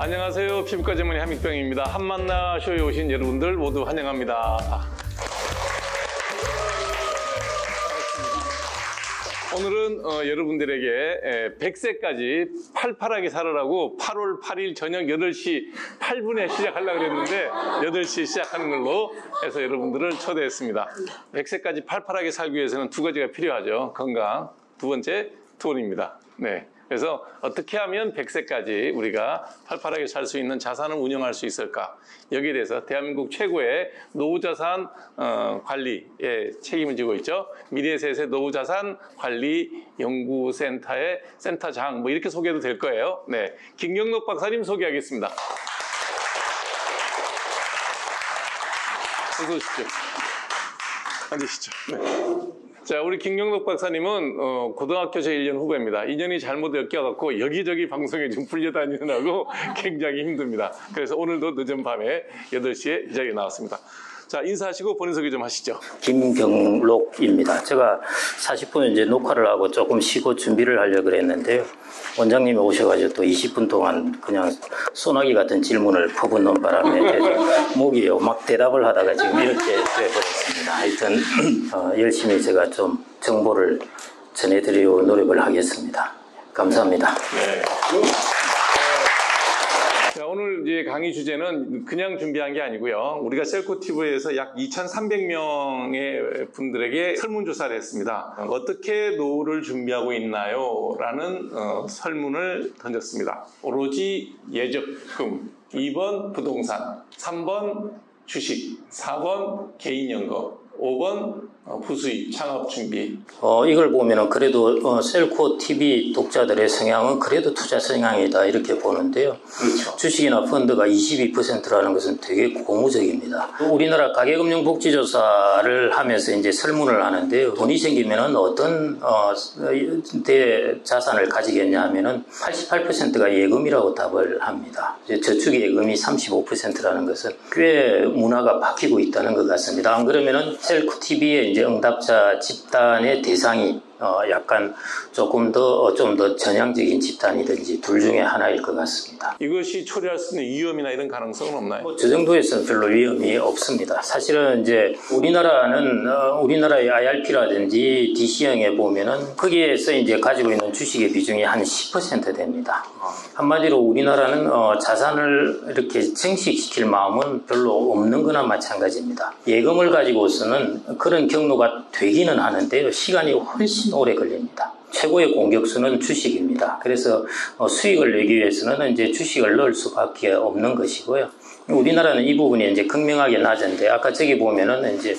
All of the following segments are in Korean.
안녕하세요. 피부과 전문의 한익병입니다. 한만나 쇼에 오신 여러분들 모두 환영합니다. 오늘은 여러분들에게 100세까지 팔팔하게 살으라고 8월 8일 저녁 8시 8분에 시작하려고 그랬는데 8시에 시작하는 걸로 해서 여러분들을 초대했습니다. 100세까지 팔팔하게 살기 위해서는 두 가지가 필요하죠. 건강, 두 번째 돈입니다. 네. 그래서 어떻게 하면 100세까지 우리가 팔팔하게 살 수 있는 자산을 운영할 수 있을까? 여기에 대해서 대한민국 최고의 노후자산 관리에 책임을 지고 있죠. 미래셋의 노후자산 관리 연구센터의 센터장 뭐 이렇게 소개해도 될 거예요. 네, 김경록 박사님 소개하겠습니다. 어서 오십시오. 앉으시죠. 네. 자, 우리 김경록 박사님은 고등학교 제1년 후배입니다. 인연이 잘못 엮여갖고 여기저기 방송에 좀 불려다니느라고 굉장히 힘듭니다. 그래서 오늘도 늦은 밤에 8시에 이 자리에 나왔습니다. 자, 인사하시고 본인 소개 좀 하시죠. 김경록입니다. 제가 40분 이제 녹화를 하고 조금 쉬고 준비를 하려고 그랬는데요. 원장님이 오셔가지고 또 20분 동안 그냥 소나기 같은 질문을 퍼붓는 바람에 목이 막 대답을 하다가 지금 이렇게 돼버렸습니다. 하여튼 열심히 제가 좀 정보를 전해드리려고 노력을 하겠습니다. 감사합니다. 네. 자, 오늘 이제 강의 주제는 그냥 준비한 게 아니고요. 우리가 셀코TV에서 약 2,300명의 분들에게 설문조사를 했습니다. 어떻게 노후를 준비하고 있나요? 라는 설문을 던졌습니다. 오로지 예적금, 2번 부동산, 3번 주식, 4번 개인연금, 5번 부수입, 창업 준비. 이걸 보면은 그래도 셀코TV 독자들의 성향은 그래도 투자 성향이다 이렇게 보는데요. 그렇죠. 주식이나 펀드가 22%라는 것은 되게 고무적입니다. 우리나라 가계금융복지조사를 하면서 이제 설문을 하는데요. 돈이 생기면은 어떤 자산을 가지겠냐 하면은 88%가 예금이라고 답을 합니다. 저축 예금이 35%라는 것은 꽤 문화가 바뀌고 있다는 것 같습니다. 안 그러면은 셀코TV의 이제 응답자 집단의 대상이 약간 좀 더 전향적인 집단이든지 둘 중에 하나일 것 같습니다. 이것이 초래할 수 있는 위험이나 이런 가능성은 없나요? 저 정도에서는 별로 위험이 없습니다. 사실은 이제 우리나라의 IRP라든지 DC형에 보면은 거기에서 이제 가지고 있는 주식의 비중이 한 10% 됩니다. 한마디로 우리나라는 자산을 이렇게 증식시킬 마음은 별로 없는 거나 마찬가지입니다. 예금을 가지고서는 그런 경로가 되기는 하는데요. 시간이 훨씬 오래 걸립니다. 최고의 공격수는 주식입니다. 그래서 수익을 내기 위해서는 이제 주식을 넣을 수밖에 없는 것이고요. 우리나라는 이 부분이 이제 극명하게 낮은데 아까 저기 보면은 이제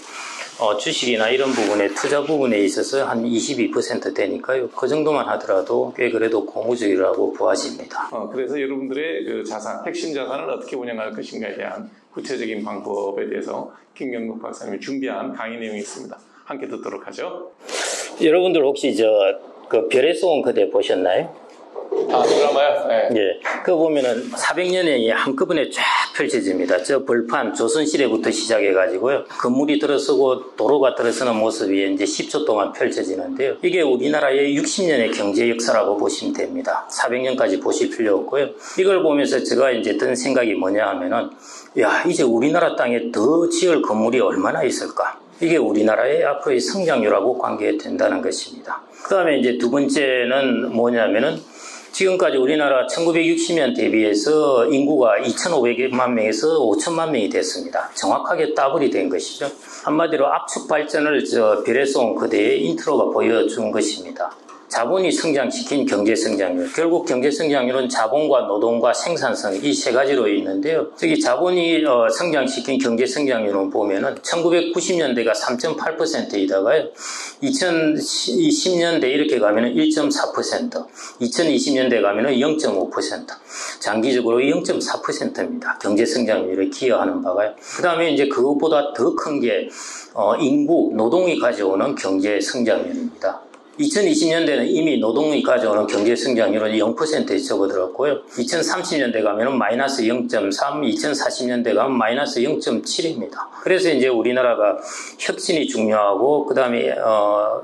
주식이나 이런 부분에 투자 부분에 있어서 한 22% 되니까요. 그 정도만 하더라도 꽤 그래도 고무적이라고 보아집니다. 그래서 여러분들의 그 자산, 핵심 자산을 어떻게 운영할 것인가에 대한 구체적인 방법에 대해서 김경록 박사님이 준비한 강의 내용이 있습니다. 함께 듣도록 하죠. 여러분들 혹시 그 별의 소원 그대 보셨나요? 드라마요? 네. 예. 그거 보면은 400년이 한꺼번에 쫙 펼쳐집니다. 저 벌판 조선시대부터 시작해가지고요. 건물이 들어서고 도로가 들어서는 모습이 이제 10초 동안 펼쳐지는데요. 이게 우리나라의 60년의 경제 역사라고 보시면 됩니다. 400년까지 보실 필요 없고요. 이걸 보면서 제가 이제 든 생각이 뭐냐 하면은, 야, 이제 우리나라 땅에 더 지을 건물이 얼마나 있을까? 이게 우리나라의 앞으로의 성장률하고 관계된다는 것입니다. 그 다음에 이제 두 번째는 뭐냐면은 지금까지 우리나라 1960년 대비해서 인구가 2,500만 명에서 5천만 명이 됐습니다. 정확하게 더블이 된 것이죠. 한마디로 압축 발전을 별의 소원 그대의 인트로가 보여준 것입니다. 자본이 성장시킨 경제 성장률. 결국 경제 성장률은 자본과 노동과 생산성 이 세 가지로 있는데요. 저기 자본이 성장시킨 경제 성장률은 보면은 1990년대가 3.8%이다가요. 2020년대 이렇게 가면은 1.4%, 2020년대 가면은 0.5%. 장기적으로 0.4%입니다. 경제 성장률에 기여하는 바가요. 그다음에 이제 그것보다 더 큰 게 인구, 노동이 가져오는 경제 성장률입니다. 2020년대는 이미 노동이 가져오는 경제 성장률은 0%에 접어들었고요. 2030년대 가면은 마이너스 0.3, 2040년대 가면 마이너스 0.7입니다. 그래서 이제 우리나라가 혁신이 중요하고, 그 다음에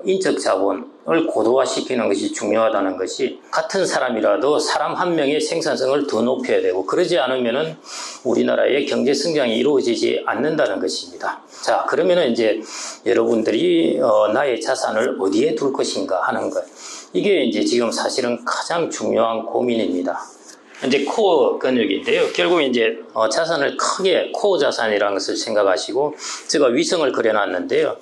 인적 자본, 고도화시키는 것이 중요하다는 것이 같은 사람이라도 사람 한 명의 생산성을 더 높여야 되고 그러지 않으면은 우리나라의 경제 성장이 이루어지지 않는다는 것입니다. 자, 그러면은 이제 여러분들이 나의 자산을 어디에 둘 것인가 하는 것. 이게 이제 지금 사실은 가장 중요한 고민입니다. 이제 코어 근육인데요. 결국 이제 자산을 크게 코어 자산이라는 것을 생각하시고 제가 위성을 그려놨는데요.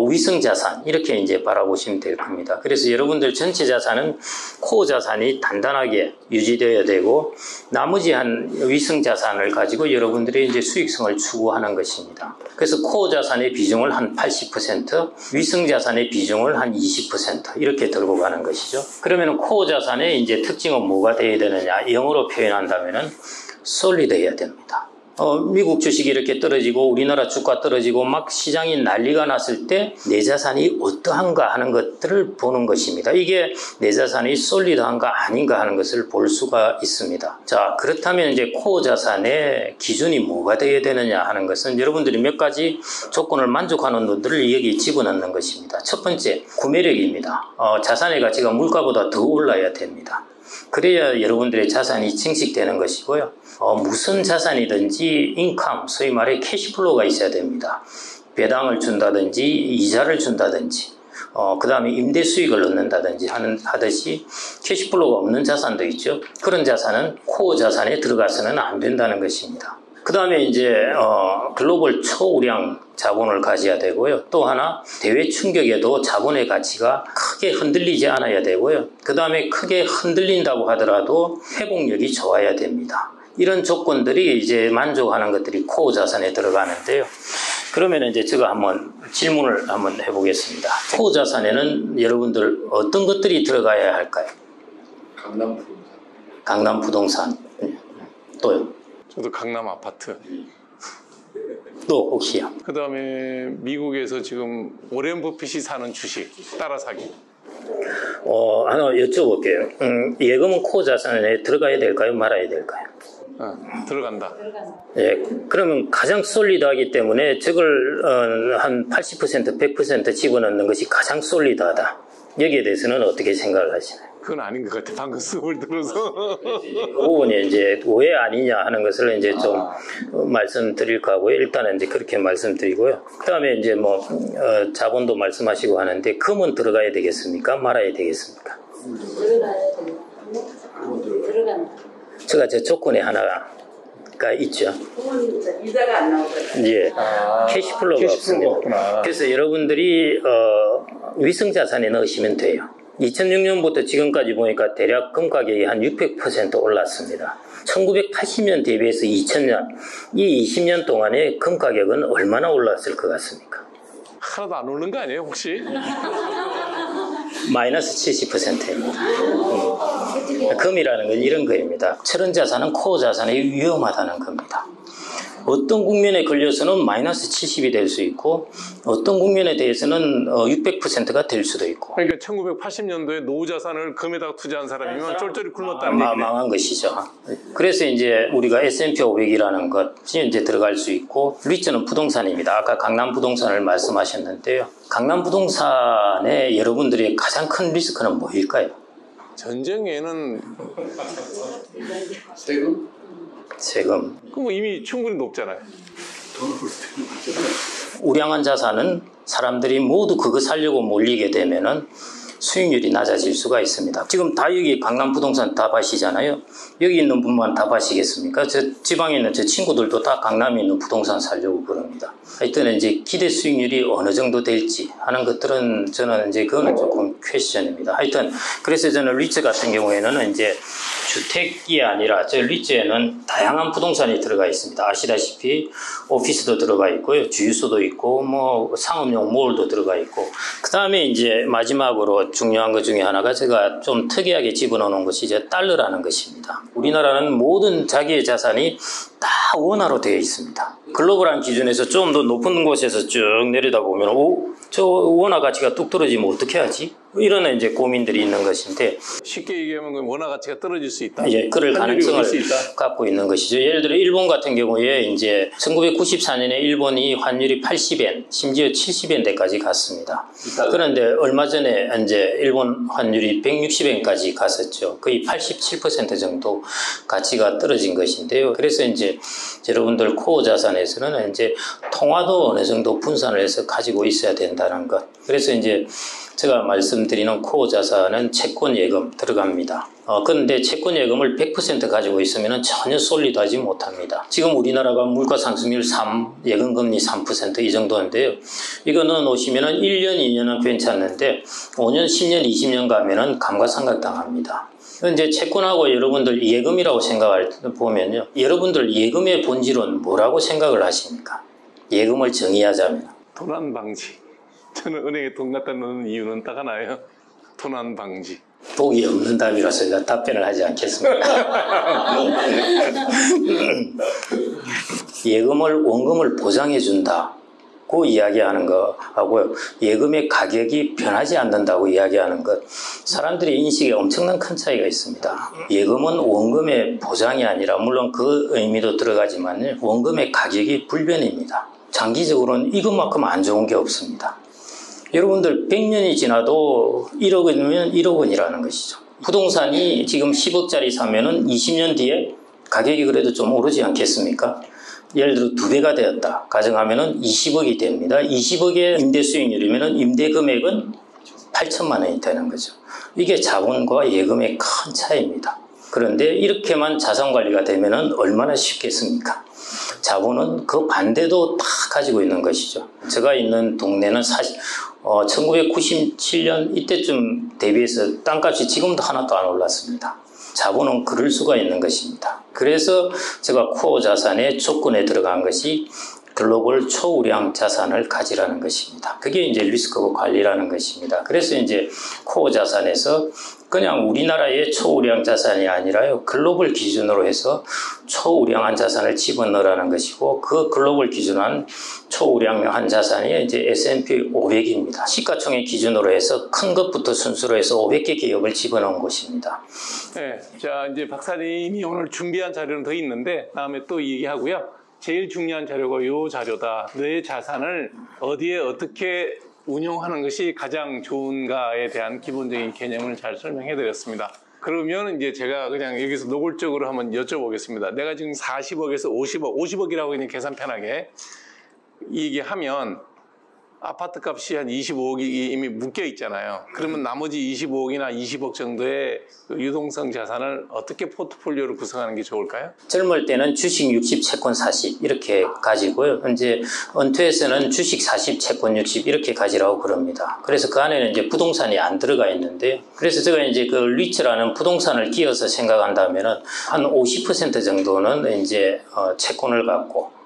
위성 자산 이렇게 이제 바라보시면 될 겁니다. 그래서 여러분들 전체 자산은 코어 자산이 단단하게 유지되어야 되고 나머지 한 위성 자산을 가지고 여러분들이 이제 수익성을 추구하는 것입니다. 그래서 코어 자산의 비중을 한 80%, 위성 자산의 비중을 한 20% 이렇게 들고 가는 것이죠. 그러면 코어 자산의 이제 특징은 뭐가 되어야 되느냐? 영어로 표현한다면은 솔리드해야 됩니다. 미국 주식이 이렇게 떨어지고 우리나라 주가 떨어지고 막 시장이 난리가 났을 때 내 자산이 어떠한가 하는 것들을 보는 것입니다. 이게 내 자산이 솔리드한가 아닌가 하는 것을 볼 수가 있습니다. 자, 그렇다면 이제 코어 자산의 기준이 뭐가 되어야 되느냐 하는 것은 여러분들이 몇 가지 조건을 만족하는 놈들을 여기 집어넣는 것입니다. 첫 번째, 구매력입니다. 자산의 가치가 물가보다 더 올라야 됩니다. 그래야 여러분들의 자산이 증식되는 것이고요. 무슨 자산이든지 인컴, 소위 말해 캐시플로우가 있어야 됩니다. 배당을 준다든지 이자를 준다든지 그 다음에 임대 수익을 얻는다든지 하듯이 캐시플로우가 없는 자산도 있죠. 그런 자산은 코어 자산에 들어가서는 안 된다는 것입니다. 그 다음에 이제 글로벌 초우량 자본을 가져야 되고요. 또 하나 대외 충격에도 자본의 가치가 크게 흔들리지 않아야 되고요. 그 다음에 크게 흔들린다고 하더라도 회복력이 좋아야 됩니다. 이런 조건들이 이제 만족하는 것들이 코어 자산에 들어가는데요. 그러면 이제 제가 한번 질문을 한번 해보겠습니다. 코어 자산에는 여러분들 어떤 것들이 들어가야 할까요? 강남 부동산. 강남 부동산. 또요? 저도 강남 아파트. 또 혹시요? 그 다음에 미국에서 지금 오렌 버핏이 사는 주식 따라 사기. 하나 여쭤볼게요. 예금은 코어 자산에 들어가야 될까요? 말아야 될까요? 들어간다. 예, 그러면 가장 솔리드하기 때문에 저걸 한 80%, 100% 집어넣는 것이 가장 솔리드하다. 여기에 대해서는 어떻게 생각을 하시나요? 그건 아닌 것 같아. 방금 수업을 들어서. 그 부분이 이제 왜 아니냐 하는 것을 이제 좀 말씀드릴까 하고요. 일단은 이제 그렇게 말씀드리고요. 그 다음에 이제 뭐, 자본도 말씀하시고 하는데, 금은 들어가야 되겠습니까? 말아야 되겠습니까? 들어가야 된다. 들어간다. 제가 제 조건에 하나가 있죠. 이자가 안 나오잖아요. 예. 캐시플로우가 없습니다. 없구나. 그래서 여러분들이, 위성 자산에 넣으시면 돼요. 2006년부터 지금까지 보니까 대략 금 가격이 한 600% 올랐습니다. 1980년 대비해서 2000년, 이 20년 동안에 금 가격은 얼마나 올랐을 것 같습니까? 하나도 안 오른 거 아니에요, 혹시? 마이너스 70%입니다. 금이라는 건 이런 거입니다. 철원 자산은 코어 자산이 위험하다는 겁니다. 어떤 국면에 걸려서는 마이너스 70이 될 수 있고 어떤 국면에 대해서는 600%가 될 수도 있고. 그러니까 1980년도에 노후 자산을 금에다가 투자한 사람이면 쫄쫄이 굶었다는 얘기네. 망한 것이죠. 그래서 이제 우리가 S&P 500이라는 것이 이제 들어갈 수 있고 리츠는 부동산입니다. 아까 강남 부동산을 말씀하셨는데요. 강남 부동산에 여러분들의 가장 큰 리스크는 뭐일까요? 전쟁에는 세금? 그럼 이미 충분히 높잖아요. 우량한 자산은 사람들이 모두 그거 살려고 몰리게 되면은 수익률이 낮아질 수가 있습니다. 지금 다 여기 강남 부동산 다 파시잖아요. 여기 있는 분만 다 파시겠습니까? 저 지방에 있는 제 친구들도 다 강남에 있는 부동산 살려고 그럽니다. 하여튼 이제 기대 수익률이 어느 정도 될지 하는 것들은 저는 이제 그거는 조금 퀘스천입니다. 하여튼 그래서 저는 리츠 같은 경우에는 이제 주택이 아니라 저 리츠에는 다양한 부동산이 들어가 있습니다. 아시다시피 오피스도 들어가 있고요, 주유소도 있고 뭐 상업용 몰도 들어가 있고 그 다음에 이제 마지막으로 중요한 것 중에 하나가 제가 좀 특이하게 집어넣은 것이 이제 달러라는 것입니다. 우리나라는 모든 자기의 자산이 다 원화로 되어 있습니다. 글로벌한 기준에서 좀 더 높은 곳에서 쭉 내려다 보면 저 원화 가치가 뚝 떨어지면 어떻게 하지? 이런 이제 고민들이 있는 것인데 쉽게 얘기하면 원화 가치가 떨어질 수 있다. 예, 그럴 환율이 가능성을 오를 수 있다. 갖고 있는 것이죠. 예를 들어 일본 같은 경우에 이제 1994년에 일본이 환율이 80엔, 심지어 70엔대까지 갔습니다. 그런데 얼마 전에 이제 일본 환율이 160엔까지 갔었죠. 거의 87% 정도 가치가 떨어진 것인데요. 그래서 이제 여러분들 코어 자산에서는 이제 통화도 어느 정도 분산을 해서 가지고 있어야 된다는 것. 그래서 이제 제가 말씀드리는 코어 자산은 채권 예금 들어갑니다. 그런데 채권 예금을 100% 가지고 있으면 전혀 솔리드하지 못합니다. 지금 우리나라가 물가 상승률 3, 예금 금리 3% 이 정도인데요. 이거 넣어놓으시면 1년, 2년은 괜찮은데 5년, 10년, 20년 가면은 감가상각 당합니다. 이제 채권하고 여러분들 예금이라고 생각할 때 보면요. 여러분들 예금의 본질은 뭐라고 생각을 하십니까? 예금을 정의하자면. 도난 방지. 저는 은행에 돈 갖다 놓는 이유는 딱 하나예요. 도난 방지. 복이 없는 답이라서 제가 답변을 하지 않겠습니다. 예금을 원금을 보장해 준다고 이야기하는 거하고요. 예금의 가격이 변하지 않는다고 이야기하는 것. 사람들의 인식에 엄청난 큰 차이가 있습니다. 예금은 원금의 보장이 아니라 물론 그 의미도 들어가지만 원금의 가격이 불변입니다. 장기적으로는 이것만큼 안 좋은 게 없습니다. 여러분들 100년이 지나도 1억 원이면 1억 원이라는 것이죠. 부동산이 지금 10억짜리 사면은 20년 뒤에 가격이 그래도 좀 오르지 않겠습니까? 예를 들어 2배가 되었다 가정하면은 20억이 됩니다. 20억의 임대 수익률이면은 임대 금액은 8천만 원이 되는 거죠. 이게 자본과 예금의 큰 차이입니다. 그런데 이렇게만 자산 관리가 되면은 얼마나 쉽겠습니까? 자본은 그 반대도 다 가지고 있는 것이죠. 제가 있는 동네는 1997년 이때쯤 대비해서 땅값이 지금도 하나도 안 올랐습니다. 자본은 그럴 수가 있는 것입니다. 그래서 제가 코어 자산의 조건에 들어간 것이 글로벌 초우량 자산을 가지라는 것입니다. 그게 이제 리스크 관리라는 것입니다. 그래서 이제 코어 자산에서 그냥 우리나라의 초우량 자산이 아니라요. 글로벌 기준으로 해서 초우량한 자산을 집어넣으라는 것이고 그 글로벌 기준한 초우량한 자산이 이제 S&P 500입니다. 시가총액 기준으로 해서 큰 것부터 순수로 해서 500개 기업을 집어넣은 것입니다. 네, 자 이제 박사님이 오늘 준비한 자료는 더 있는데 다음에 또 얘기하고요. 제일 중요한 자료가 이 자료다. 내 자산을 어디에 어떻게 운용하는 것이 가장 좋은가에 대한 기본적인 개념을 잘 설명해 드렸습니다. 그러면 이제 제가 그냥 여기서 노골적으로 한번 여쭤보겠습니다. 내가 지금 40억에서 50억이라고 그냥 계산 편하게 얘기하면 아파트 값이 한 25억이 이미 묶여 있잖아요. 그러면 나머지 25억이나 20억 정도의 유동성 자산을 어떻게 포트폴리오를 구성하는 게 좋을까요? 젊을 때는 주식 60, 채권 40 이렇게 가지고요. 이제 은퇴에서는 주식 40, 채권 60 이렇게 가지라고 그럽니다. 그래서 그 안에는 이제 부동산이 안 들어가 있는데요. 그래서 제가 이제 그 리츠라는 부동산을 끼워서 생각한다면은 한 50% 정도는 이제 채권을 갖고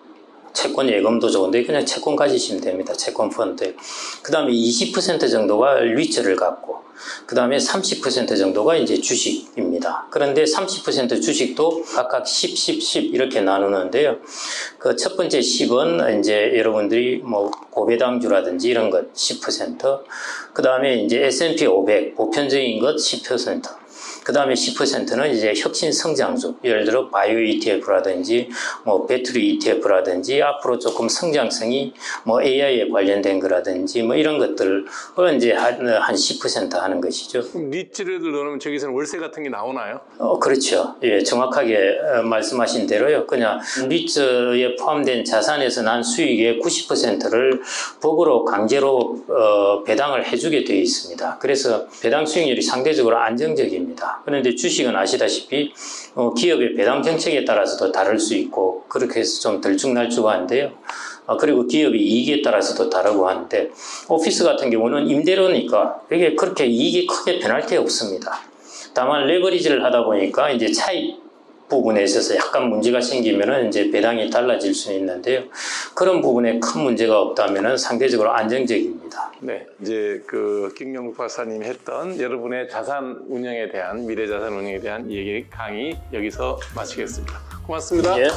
채권 예금도 좋은데 그냥 채권 가지시면 됩니다. 채권 펀드. 그 다음에 20% 정도가 리츠를 갖고 그 다음에 30% 정도가 이제 주식입니다. 그런데 30% 주식도 각각 10, 10, 10 이렇게 나누는데요. 그 첫 번째 10은 이제 여러분들이 뭐 고배당주라든지 이런 것 10%, 그 다음에 이제 S&P 500 보편적인 것 10%, 그 다음에 10%는 이제 혁신 성장주, 예를 들어 바이오 ETF라든지 뭐 배터리 ETF라든지 앞으로 조금 성장성이 뭐 AI에 관련된 거라든지 뭐 이런 것들을 이제 한 10% 하는 것이죠. 리츠를 넣으면 저기서는 월세 같은 게 나오나요? 그렇죠. 예, 정확하게 말씀하신 대로요. 그냥 리츠에 포함된 자산에서 난 수익의 90%를 법으로 강제로 배당을 해주게 되어 있습니다. 그래서 배당 수익률이 상대적으로 안정적입니다. 그런데 주식은 아시다시피 기업의 배당 정책에 따라서도 다를 수 있고 그렇게 해서 좀 들쭉날쭉한데요. 그리고 기업의 이익에 따라서도 다르고 하는데 오피스 같은 경우는 임대료니까 이게 그렇게 이익이 크게 변할 게 없습니다. 다만 레버리지를 하다 보니까 이제 차익 부분에 있어서 약간 문제가 생기면은 이제 배당이 달라질 수 있는데요. 그런 부분에 큰 문제가 없다면은 상대적으로 안정적입니다. 네, 이제 그 김경록 박사님이 했던 여러분의 자산 운영에 대한 미래 자산 운영에 대한 얘기 강의 여기서 마치겠습니다. 고맙습니다. 예. 네.